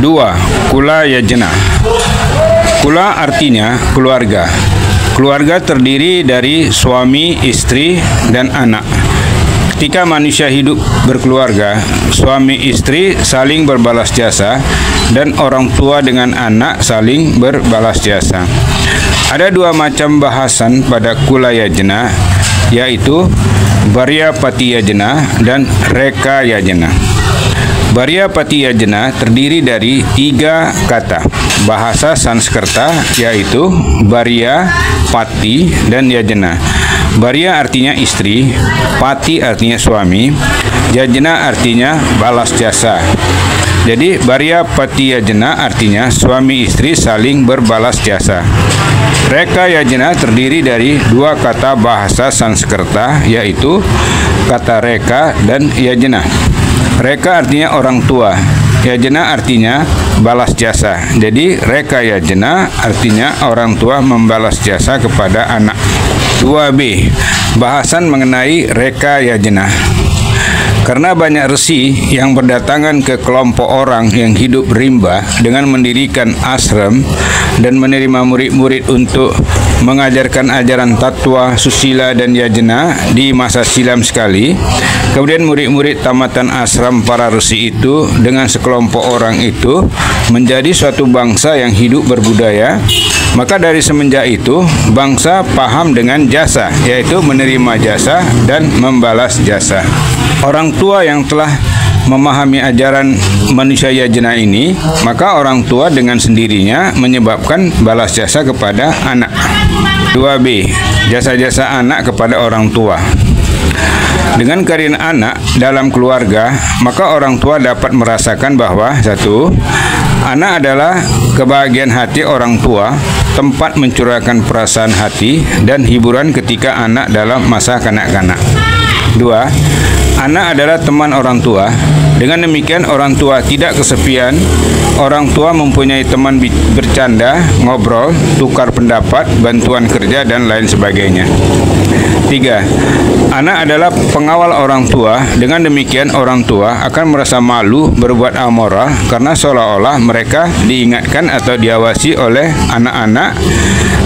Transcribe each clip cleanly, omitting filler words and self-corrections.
2. Kula yajna. Kula artinya keluarga. Keluarga terdiri dari suami, istri, dan anak. Ketika manusia hidup berkeluarga, suami istri saling berbalas jasa dan orang tua dengan anak saling berbalas jasa. Ada dua macam bahasan pada kula yajna, yaitu Barya Pati Yajna dan Reka Yajna. Barya Pati Yajna terdiri dari 3 kata bahasa Sanskerta, yaitu Barya, Pati, dan Yajna. Barya artinya istri, Pati artinya suami, Yajna artinya balas jasa. Jadi Barya Pati Yajna artinya suami istri saling berbalas jasa. Reka Yajna terdiri dari 2 kata bahasa Sanskerta, yaitu kata Reka dan Yajna. Reka artinya orang tua, Yajna artinya balas jasa. Jadi Reka Yajna artinya orang tua membalas jasa kepada anak. 2b. Bahasan mengenai Reka Yajna. Karena banyak resi yang berdatangan ke kelompok orang yang hidup rimba dengan mendirikan ashram dan menerima murid-murid untuk mengajarkan ajaran tatwa, susila, dan yajna di masa silam sekali. Kemudian murid-murid tamatan ashram para resi itu dengan sekelompok orang itu menjadi suatu bangsa yang hidup berbudaya. Maka dari semenjak itu bangsa paham dengan jasa, yaitu menerima jasa dan membalas jasa. Orang tua yang telah memahami ajaran manusia yajna ini, maka orang tua dengan sendirinya menyebabkan balas jasa kepada anak. 2b. Jasa-jasa anak kepada orang tua. Dengan kehadiran anak dalam keluarga, maka orang tua dapat merasakan bahwa 1. Anak adalah kebahagiaan hati orang tua, tempat mencurahkan perasaan hati dan hiburan ketika anak dalam masa kanak-kanak. 2. Anak adalah teman orang tua. Dengan demikian orang tua tidak kesepian. Orang tua mempunyai teman bercanda, ngobrol, tukar pendapat, bantuan kerja, dan lain sebagainya. 3. Anak adalah pengawal orang tua. Dengan demikian orang tua akan merasa malu berbuat amoral karena seolah-olah mereka diingatkan atau diawasi oleh anak-anak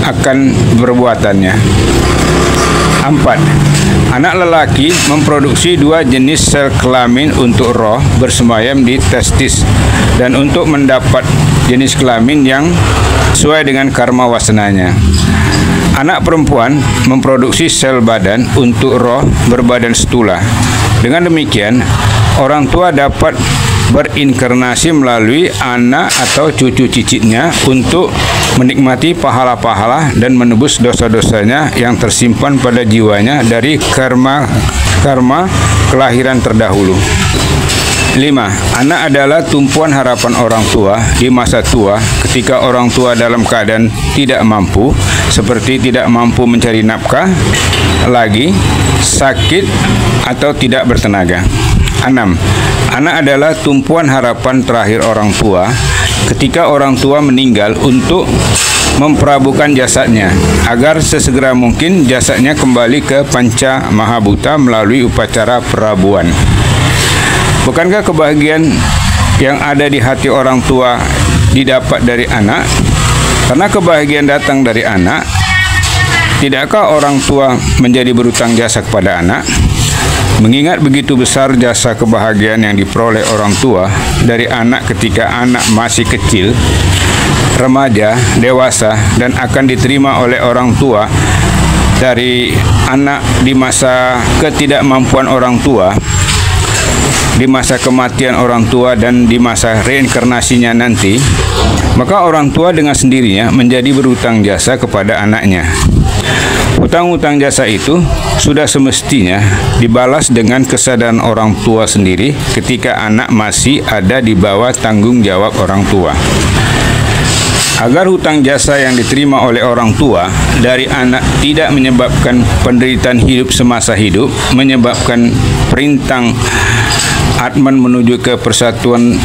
akan perbuatannya. 4. Anak lelaki memproduksi 2 jenis sel kelamin untuk roh bersemayam di testis dan untuk mendapat jenis kelamin yang sesuai dengan karma wasananya. Anak perempuan memproduksi sel badan untuk roh berbadan setula. Dengan demikian, orang tua dapat berinkarnasi melalui anak atau cucu cicitnya untuk menikmati pahala-pahala dan menebus dosa-dosanya yang tersimpan pada jiwanya dari karma kelahiran terdahulu. 5. Anak adalah tumpuan harapan orang tua di masa tua ketika orang tua dalam keadaan tidak mampu, seperti tidak mampu mencari nafkah lagi, sakit, atau tidak bertenaga. 6. Anak adalah tumpuan harapan terakhir orang tua ketika orang tua meninggal untuk memperabukan jasadnya agar sesegera mungkin jasadnya kembali ke panca mahabhuta melalui upacara perabuan. Bukankah kebahagiaan yang ada di hati orang tua didapat dari anak? Karena kebahagiaan datang dari anak, tidakkah orang tua menjadi berutang jasa kepada anak? Mengingat begitu besar jasa kebahagiaan yang diperoleh orang tua dari anak ketika anak masih kecil, remaja, dewasa, dan akan diterima oleh orang tua dari anak di masa ketidakmampuan orang tua, di masa kematian orang tua, dan di masa reinkarnasinya nanti, maka orang tua dengan sendirinya menjadi berutang jasa kepada anaknya. Hutang-hutang jasa itu sudah semestinya dibalas dengan kesadaran orang tua sendiri ketika anak masih ada di bawah tanggung jawab orang tua. Agar hutang jasa yang diterima oleh orang tua dari anak tidak menyebabkan penderitaan hidup semasa hidup, menyebabkan perintang Atman menuju ke persatuan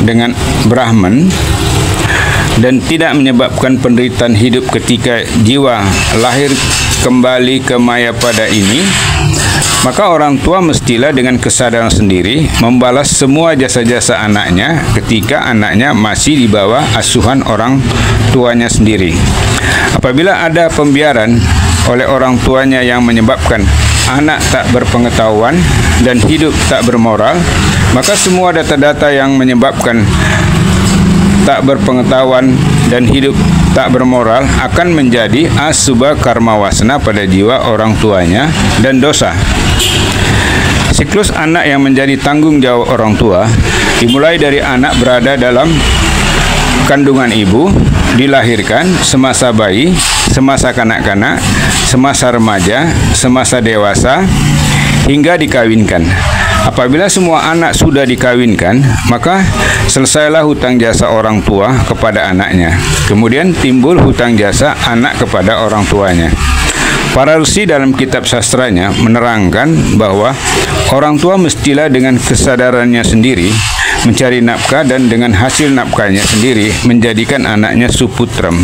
dengan Brahman, dan tidak menyebabkan penderitaan hidup ketika jiwa lahir kembali ke Maya pada ini, maka orang tua mestilah dengan kesadaran sendiri membalas semua jasa-jasa anaknya ketika anaknya masih di bawah asuhan orang tuanya sendiri. Apabila ada pembiaran oleh orang tuanya yang menyebabkan anak tak berpengetahuan dan hidup tak bermoral, maka semua data-data yang menyebabkan tak berpengetahuan dan hidup tak bermoral akan menjadi asubha karma wasana pada jiwa orang tuanya dan dosa. Siklus anak yang menjadi tanggung jawab orang tua dimulai dari anak berada dalam kandungan ibu, dilahirkan, semasa bayi, semasa kanak-kanak, semasa remaja, semasa dewasa, hingga dikawinkan. Apabila semua anak sudah dikawinkan, maka selesailah hutang jasa orang tua kepada anaknya. Kemudian timbul hutang jasa anak kepada orang tuanya. Para Rsi dalam kitab sastranya menerangkan bahwa orang tua mestilah dengan kesadarannya sendiri mencari nafkah dan dengan hasil nafkahnya sendiri menjadikan anaknya suputram.